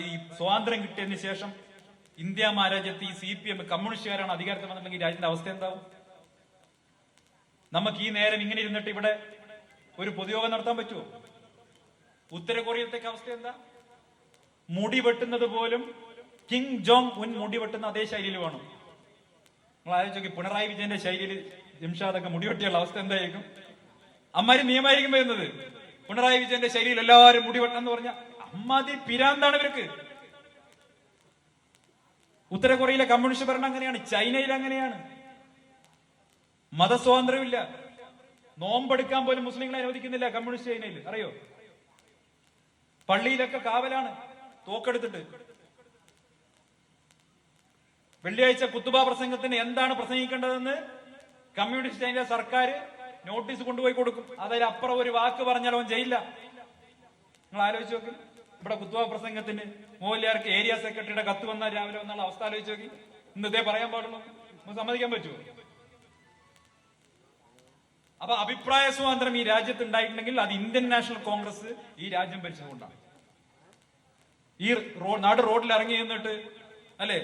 ഈ സ്വാതന്ത്ര്യം കിട്ടിയതിന് ശേഷം ഇന്ത്യ മഹാരാജ്യത്ത് ഈ CPM കമ്മ്യൂണിസ്റ്റുകാരാണ് അധികാരത്തിൽ വന്നിട്ടുണ്ടെങ്കിൽ രാജ്യത്തിന്റെ അവസ്ഥ എന്താവും? നമുക്ക് ഈ നേരം ഇങ്ങനെ ഇരുന്നിട്ട് ഇവിടെ ഒരു പൊതുയോഗം നടത്താൻ പറ്റുമോ? ഉത്തര കൊറിയത്തേക്ക് അവസ്ഥ എന്താ? മുടി വെട്ടുന്നത് പോലും കിം ജോങ് ഉൻ മുടി വെട്ടുന്ന അതേ ശൈലിയിൽ വേണം. നിങ്ങൾ ആലോചിച്ച് പിണറായി വിജയന്റെ ശൈലിയിൽ ജിംഷാദൊക്കെ മുടി വെട്ടിയുള്ള അവസ്ഥ എന്തായിരിക്കും? അമ്മാരി നിയമായിരിക്കും വരുന്നത്. പിണറായി വിജയന്റെ ശൈലിയിൽ എല്ലാവരും മുടി വെട്ടണം എന്ന് പറഞ്ഞ അമ്മാതി പിരാന്താണ് ഇവർക്ക്. ഉത്തര കൊറിയയിലെ കമ്മ്യൂണിസ്റ്റ് ഭരണം അങ്ങനെയാണ്, ചൈനയിൽ അങ്ങനെയാണ്. മതസ്വാതന്ത്ര്യമില്ല. നോമ്പെടുക്കാൻ പോലും മുസ്ലിങ്ങളെ അനുവദിക്കുന്നില്ല കമ്മ്യൂണിസ്റ്റ് ചൈനയിൽ, അറിയോ? പള്ളിയിലൊക്കെ കാവലാണ് തോക്കെടുത്തിട്ട്. വെള്ളിയാഴ്ച കുത്തുബ പ്രസംഗത്തിന് എന്താണ് പ്രസംഗിക്കേണ്ടതെന്ന് കമ്മ്യൂണിസ്റ്റ് ചൈന സർക്കാർ നോട്ടീസ് കൊണ്ടുപോയി കൊടുക്കും. അതിലപ്പുറം ഒരു വാക്ക് പറഞ്ഞാൽ അവൻ ചെയ്യില്ല. നിങ്ങൾ ആലോചിച്ച് നോക്കി, ഇവിടെ കുത്തുബ പ്രസംഗത്തിന് മോഹൻലാർക്ക് ഏരിയ സെക്രട്ടറിയുടെ കത്ത് വന്നാൽ രാവിലെ വന്നുള്ള അവസ്ഥ ആലോചിച്ച് നോക്കി. ഇന്ന് ഇതേ പറയാൻ പാടുള്ളൂ, നമുക്ക് സമ്മതിക്കാൻ പറ്റുമോ? അപ്പൊ അഭിപ്രായ സ്വാതന്ത്ര്യം ഈ രാജ്യത്ത് ഉണ്ടായിട്ടുണ്ടെങ്കിൽ അത് ഇന്ത്യൻ നാഷണൽ കോൺഗ്രസ് ഈ രാജ്യം ഭരിച്ചതുകൊണ്ടാണ്. ഈ നാട് റോഡിൽ ഇറങ്ങി നിന്നിട്ട് അല്ലെ